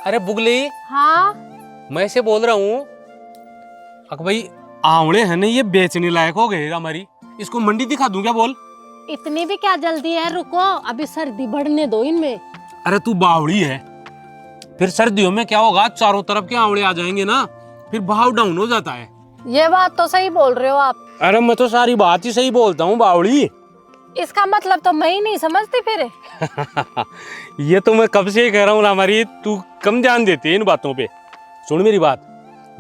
अरे बुगली, हाँ मैं से बोल रहा हूँ अक भाई, आंवले है ना ये बेचने लायक हो गए हमारी, इसको मंडी दिखा दूं क्या बोल? इतनी भी क्या जल्दी है, रुको अभी सर्दी बढ़ने दो इनमें। अरे तू बावड़ी है, फिर सर्दियों में क्या होगा, चारों तरफ के आंवले आ जाएंगे ना, फिर भाव डाउन हो जाता है। ये बात तो सही बोल रहे हो आप। अरे मैं तो सारी बात ही सही बोलता हूँ बावड़ी। इसका मतलब तो मैं ही नहीं समझती फिर। ये तो मैं कब से ही कह रहा हूँ ना, हमारी तू कम ध्यान देती है इन बातों पे। सुन मेरी बात,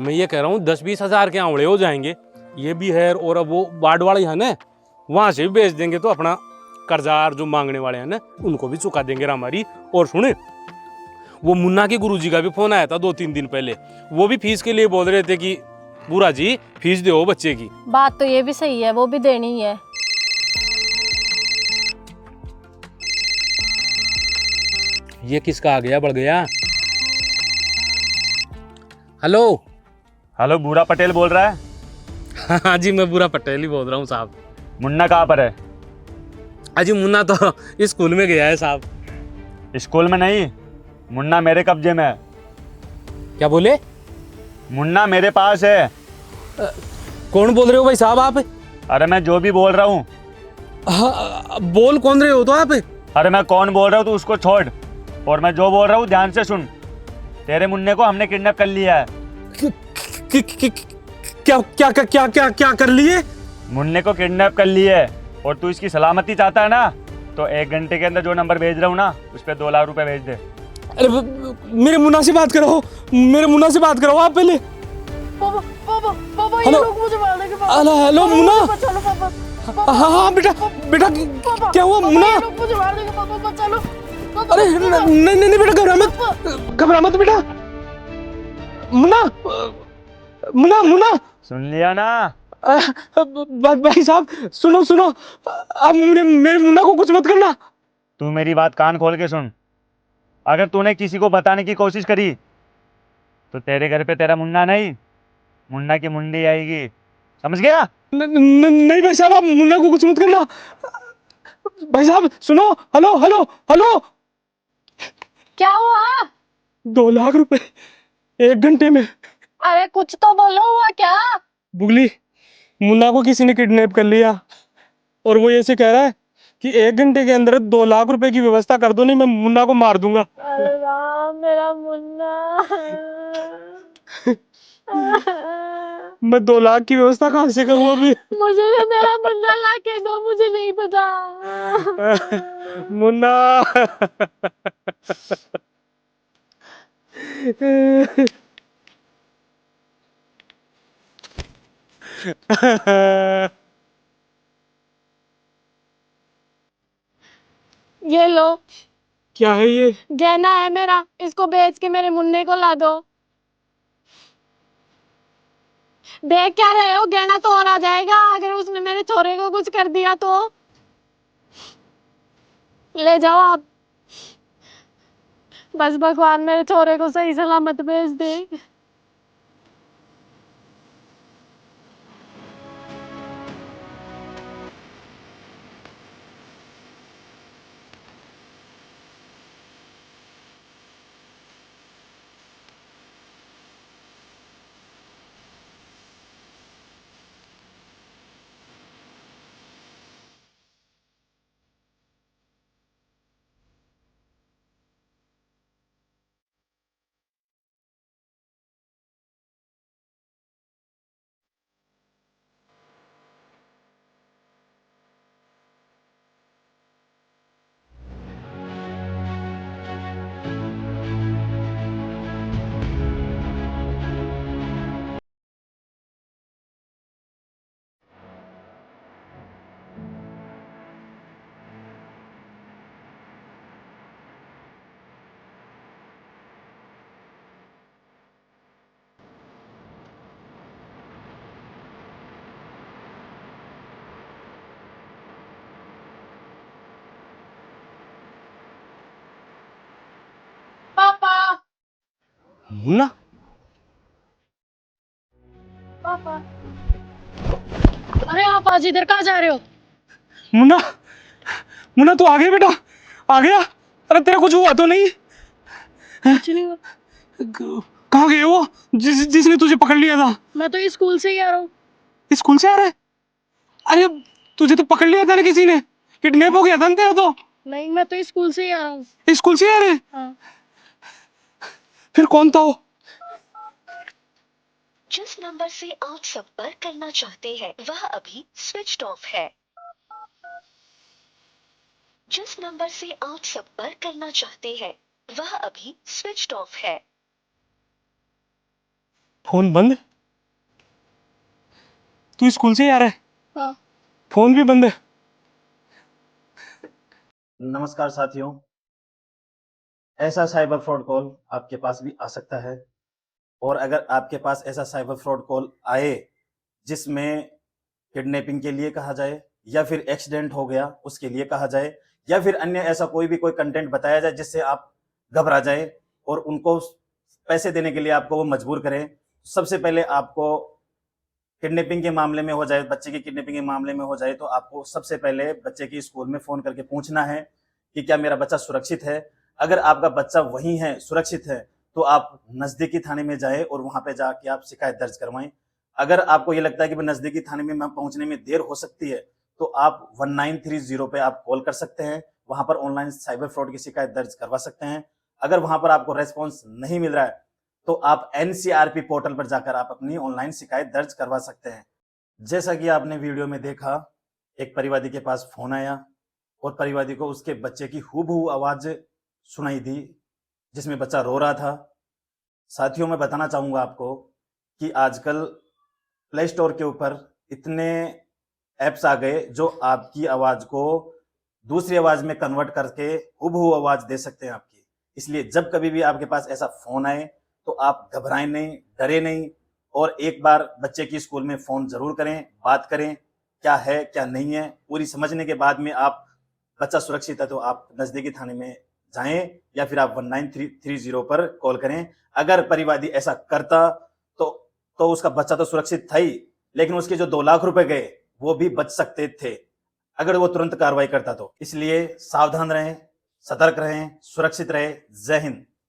मैं ये कह रहा हूँ 10-20 हजार के आंवले हो जाएंगे, ये भी है, और अब वो बाढ़ वाले है ना, वहां से भी बेच देंगे तो अपना कर्जार जो मांगने वाले हैं ना उनको भी चुका देंगे हमारी। और सुने, वो मुन्ना के गुरुजी का भी फोन आया था 2-3 दिन पहले, वो भी फीस के लिए बोल रहे थे कि बुरा जी फीस दो बच्चे की। बात तो ये भी सही है, वो भी देनी ही है। ये किसका आ गया, बढ़ गया। हेलो। हेलो, बूढ़ा पटेल बोल रहा है? हाँ जी, मैं बुरा पटेल ही बोल रहा हूँ साहब। मुन्ना कहाँ पर है? अजी मुन्ना तो स्कूल में गया है साहब। स्कूल में नहीं, मुन्ना मेरे कब्जे में है। क्या बोले? मुन्ना मेरे पास है। कौन बोल रहे हो भाई साहब आप? अरे मैं जो भी बोल रहा हूँ। बोल कौन रहे हो तो आप? अरे मैं कौन बोल रहा हूँ तो उसको छोड़, और मैं जो बोल रहा हूँ ध्यान से सुन। तेरे मुन्ने को हमने किडनैप कर लिया है। क्या क्या क्या क्या क्या कर लिए? मुन्ने को किडनैप कर लिया है, और तू इसकी सलामती चाहता है ना, तो 1 घंटे के अंदर जो नंबर भेज रहा हूँ ना, उस पर 2 लाख रुपए भेज दे। अरे मेरे मुन्ना से बात करो, मेरे मुन्ना से बात करो आप पहले। पापा पापा पापा, ये हेलो। लोग मुझे मारने के बाद। Hello hello Munna. चलो पापा। हाँ हाँ बेटा, बेटा क्या हुआ मुन्ना? ये लोग मुझे मारने के पापा, चलो। अरे नहीं नहीं नहीं बेटा, घबरा मत, घबरा मत बेटा। मुन्ना, मुन्ना मुन्ना। सुन लिया ना? भाई साहब सुनो सुनो, आप मेरे मेरे मुन्ना को कुछ मत करना। तू मेरी बात कान खोल के सुन। अगर तूने किसी को बताने की कोशिश करी तो तेरे घर पे तेरा मुन्ना नहीं, मुन्ना की मुंडी आएगी, समझ गया? नहीं भाई साहब, आप मुन्ना को कुछ मत करना। भाई साहब सुनो, हेलो हेलो हेलो। क्या हुआ? 2 लाख रुपए 1 घंटे में। अरे कुछ तो बोलो, हुआ क्या? बुगली, मुन्ना को किसी ने किडनैप कर लिया, और वो ऐसे कह रहा है कि 1 घंटे के अंदर 2 लाख रुपए की व्यवस्था कर दो, नहीं मैं मुन्ना को मार दूंगा। अरे राम, मेरा मुन्ना। मैं 2 लाख की व्यवस्था कहाँ से करूँ अभी? मुझे भी मेरा मुन्ना ला के दो, मुझे नहीं पता। मुन्ना। ये लो, क्या है ये? गहना है मेरा, इसको बेच के मेरे मुन्ने को ला दो। देख क्या रहे हो, गहना तो और आ जाएगा अगर उसने मेरे छोरे को कुछ कर दिया तो। ले जाओ आप, बस भगवान मेरे छोरे को सही सलामत भेज दे। पापा मुन्ना। पापा, अरे आप आज इधर कहाँ जा रहे हो? मुन्ना, मुन्ना तू आ गया बेटा, आ गया। अरे तेरा कुछ हुआ तो नहीं? कुछ नहीं हुआ। कहाँ गए वो जिसने तुझे पकड़ लिया था? मैं तो स्कूल से ही आ रहा हूँ। स्कूल से आ रहा है? अरे तुझे तो पकड़ लिया था ना किसी ने, किडनैप हो गया था ना तेरा तो। नहीं, मैं तो स्कूल से ही आ रहा हूँ। स्कूल से आ रहे? हाँ। फिर कौन था वो? जिस नंबर से आप संपर्क करना चाहते हैं वह अभी स्विच ऑफ है। जिस नंबर से आप संपर्क करना चाहते हैं वह अभी स्विच ऑफ है। फोन बंद? तू स्कूल से ही आ रहा है, हाँ। फोन भी बंद है? नमस्कार साथियों, ऐसा साइबर फ्रॉड कॉल आपके पास भी आ सकता है। और अगर आपके पास ऐसा साइबर फ्रॉड कॉल आए जिसमें किडनैपिंग के लिए कहा जाए या फिर एक्सीडेंट हो गया उसके लिए कहा जाए या फिर अन्य ऐसा कोई कंटेंट बताया जाए जिससे आप घबरा जाए और उनको पैसे देने के लिए आपको वो मजबूर करें, सबसे पहले आपको किडनैपिंग के मामले में हो जाए, बच्चे की किडनैपिंग के मामले में हो जाए तो आपको सबसे पहले बच्चे की स्कूल में फोन करके पूछना है कि क्या मेरा बच्चा सुरक्षित है। अगर आपका बच्चा वहीं है, सुरक्षित है, तो आप नजदीकी थाने में जाएं और वहां पे जाके आप शिकायत दर्ज करवाएं। अगर आपको ये लगता है कि नजदीकी थाने में पहुंचने में देर हो सकती है तो आप 1930 पे आप कॉल कर सकते हैं, वहां पर ऑनलाइन साइबर फ्रॉड की शिकायत दर्ज करवा सकते हैं। अगर वहां पर आपको रेस्पॉन्स नहीं मिल रहा है तो आप एनसीआरपी पोर्टल पर जाकर आप अपनी ऑनलाइन शिकायत दर्ज करवा सकते हैं। जैसा कि आपने वीडियो में देखा, एक परिवादी के पास फोन आया और परिवादी को उसके बच्चे की हूबहू आवाज सुनाई दी जिसमें बच्चा रो रहा था। साथियों, मैं बताना चाहूंगा आपको कि आजकल प्ले स्टोर के ऊपर इतने ऐप्स आ गए जो आपकी आवाज को दूसरी आवाज में कन्वर्ट करके हूबहू आवाज दे सकते हैं आपकी। इसलिए जब कभी भी आपके पास ऐसा फोन आए तो आप घबराएं नहीं, डरे नहीं, और एक बार बच्चे की स्कूल में फोन जरूर करें, बात करें क्या है क्या नहीं है। पूरी समझने के बाद में आप बच्चा सुरक्षित है तो आप नजदीकी थाने में जाएं या फिर आप 1930 पर कॉल करें। अगर परिवादी ऐसा करता तो उसका बच्चा तो सुरक्षित था ही, लेकिन उसके जो 2 लाख रुपए गए वो भी बच सकते थे अगर वो तुरंत कार्रवाई करता तो। इसलिए सावधान रहें, सतर्क रहें, सुरक्षित रहें। जय हिंद।